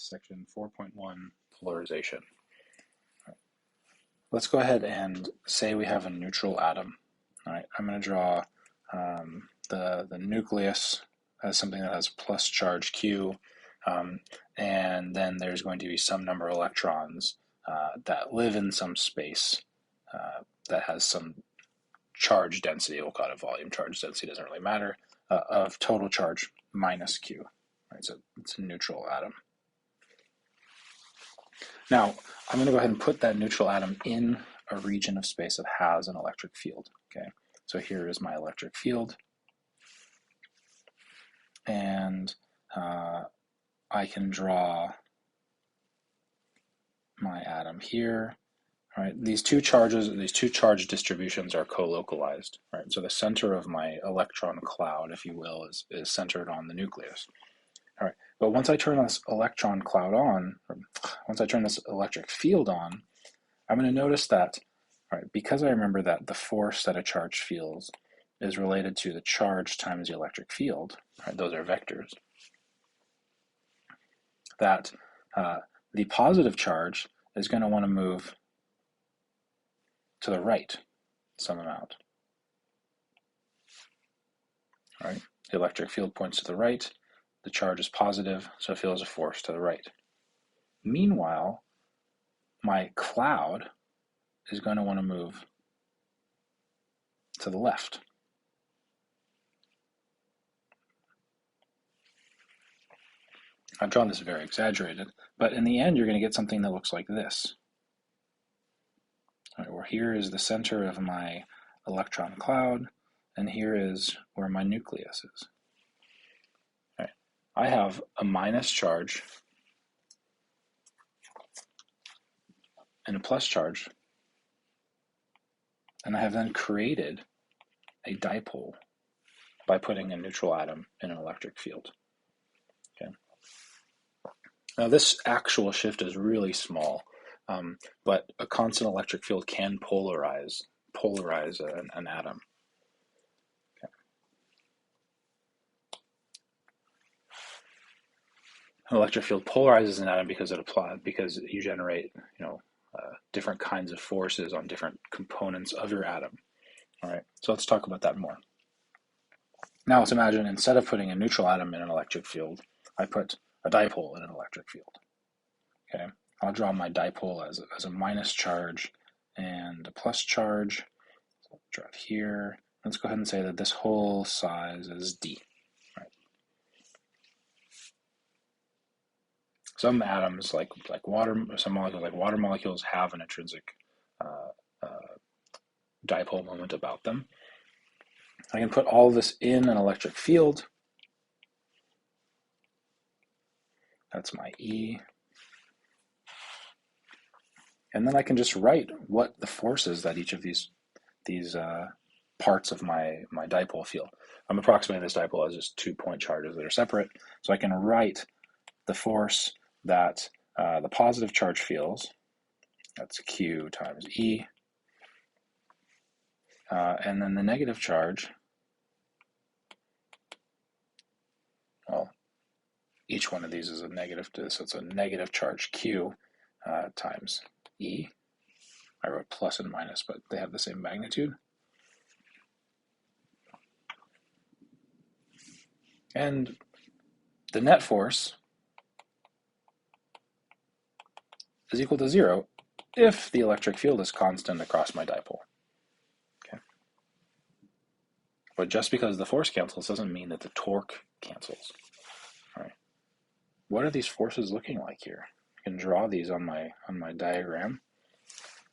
section 4.1, polarization. Let's go ahead and say we have a neutral atom. All right, I'm going to draw the nucleus as something that has plus charge Q, and then there's going to be some number of electrons that live in some space that has some charge density. We'll call it volume charge density, doesn't really matter, of total charge minus Q. Right, so it's a neutral atom. Now, I'm going to go ahead and put that neutral atom in a region of space that has an electric field. Okay, so here is my electric field, and I can draw my atom here. All right, these two charge distributions are co-localized. Right, so the center of my electron cloud, if you will, is centered on the nucleus. All right, but once I turn this electron cloud on, or once I turn this electric field on, I'm going to notice that, all right, because I remember that the force that a charge feels is related to the charge times the electric field, right, those are vectors, that the positive charge is going to want to move to the right some amount. All right, the electric field points to the right, the charge is positive, so it feels a force to the right. Meanwhile, my cloud is going to want to move to the left. I've drawn this very exaggerated, but in the end, you're going to get something that looks like this. All right, where here is the center of my electron cloud, and here is where my nucleus is. All right, I have a minus charge and a plus charge, and I have then created a dipole by putting a neutral atom in an electric field. Okay. Now this actual shift is really small, but a constant electric field can polarize an atom. Okay. An electric field polarizes an atom because you generate, different kinds of forces on different components of your atom. All right, so let's talk about that more. Now let's imagine instead of putting a neutral atom in an electric field, I put a dipole in an electric field. Okay, I'll draw my dipole as a minus charge and a plus charge. So I'll draw it here. Let's go ahead and say that this whole size is d. Right. Some atoms, like water, some molecules like water molecules, have an intrinsic dipole moment about them. I can put all of this in an electric field. That's my E. And then I can just write what the force is that each of these parts of my dipole feel. I'm approximating this dipole as just 2 point charges that are separate. So I can write the force that the positive charge feels. That's Q times E. And then the negative charge, well, each one of these is a negative, so it's a negative charge Q times E. I wrote plus and minus, but they have the same magnitude. And the net force is equal to 0 if the electric field is constant across my dipole. Okay. But just because the force cancels doesn't mean that the torque cancels. All right. What are these forces looking like here? I can draw these on my diagram.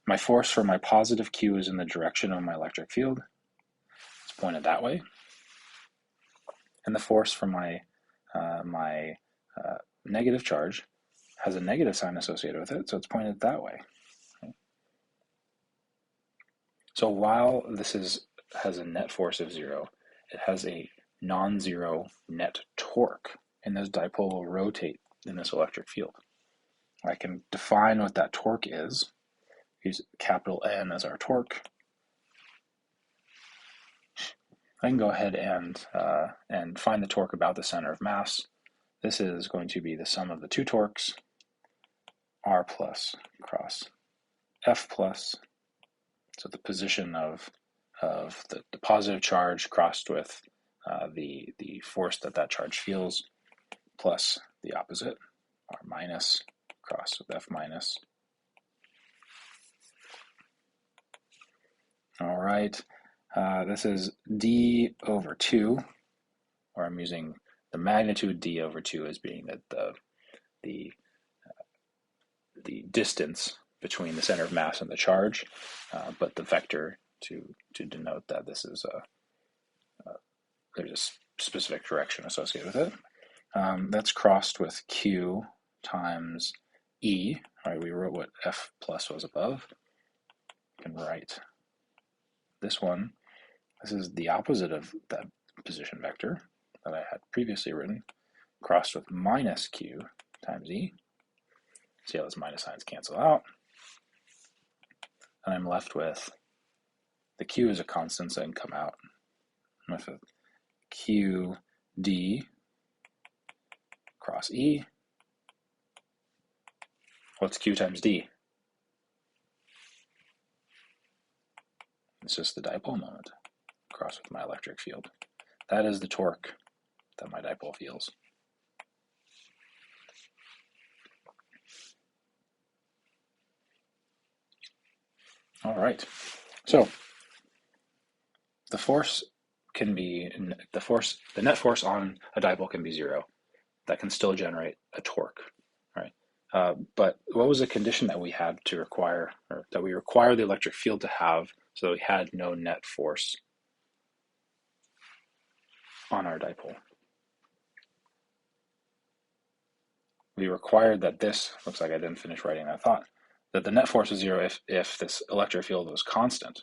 My force for my positive Q is in the direction of my electric field. It's pointed that way. And the force for my negative charge has a negative sign associated with it, so it's pointed that way. Okay. So while this has a net force of 0, it has a non-zero net torque, and this dipole will rotate in this electric field. I can define what that torque is. Use capital N as our torque. I can go ahead and find the torque about the center of mass. This is going to be the sum of the two torques, R plus cross F plus. So the position of the positive charge crossed with the force that charge feels, plus the opposite, R minus crossed with F minus. All right, this is d over 2, where I'm using the magnitude d over 2 as being the distance between the center of mass and the charge, but the vector to denote that this is there's a specific direction associated with it. That's crossed with q times e. All right, we wrote what F plus was above. You can write this one. This is the opposite of that position vector that I had previously written, crossed with minus q times e. See how those minus signs cancel out. And I'm left with, the q is a constant, so I can come out with a qd cross e. What's q times d? It's just the dipole moment crossed with my electric field. That is the torque that my dipole feels. All right, so the force can be, the net force on a dipole can be 0. That can still generate a torque, right? But what was the condition that we had to require, or that we require the electric field to have, so that we had no net force on our dipole? We required that this, looks like I didn't finish writing that thought, that the net force is 0 if this electric field was constant.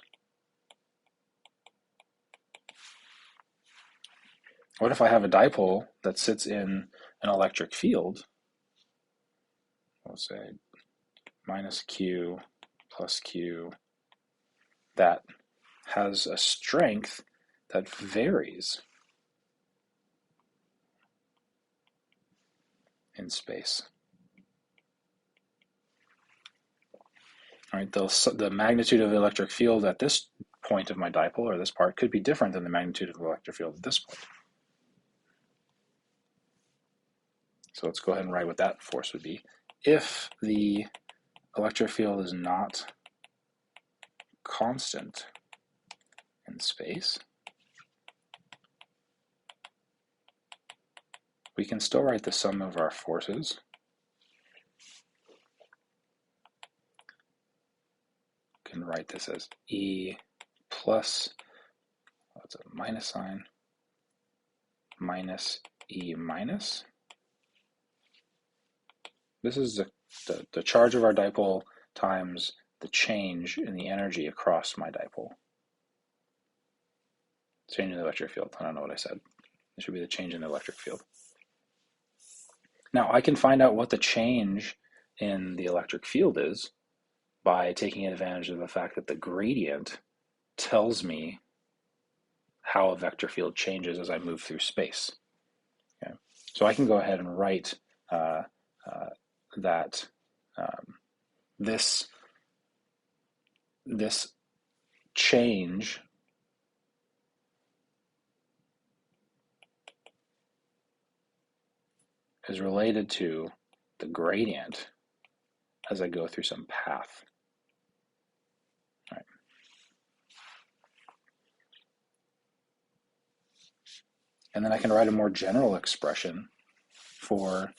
What if I have a dipole that sits in an electric field? Let's say minus q plus q, that has a strength that varies in space. All right, the magnitude of the electric field at this point of my dipole, or this part, could be different than the magnitude of the electric field at this point. So let's go ahead and write what that force would be. If the electric field is not constant in space, we can still write the sum of our forces. We can write this as E plus, what's a minus sign, minus E minus. This is the charge of our dipole times the change in the energy across my dipole. Change in the electric field. I don't know what I said. It should be the change in the electric field. Now, I can find out what the change in the electric field is by taking advantage of the fact that the gradient tells me how a vector field changes as I move through space. Okay? So I can go ahead and write that this change is related to the gradient as I go through some path. All right. And then I can write a more general expression for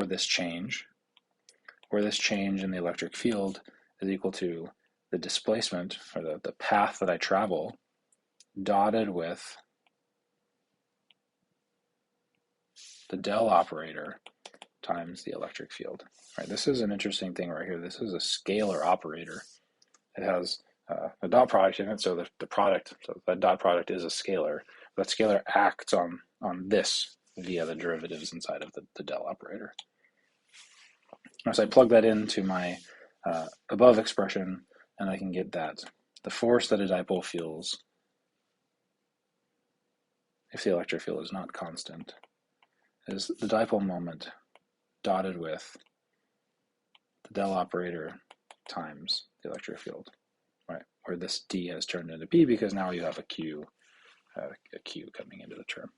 this change, where this change in the electric field is equal to the displacement, or the path that I travel, dotted with the del operator times the electric field. All right, this is an interesting thing right here. This is a scalar operator. It has a dot product in it, so the product, so that dot product is a scalar. That scalar acts on this via the derivatives inside of the del operator. So I plug that into my above expression, and I can get that the force that a dipole feels if the electric field is not constant is the dipole moment dotted with the del operator times the electric field, right? Where this D has turned into P because now you have a Q coming into the term.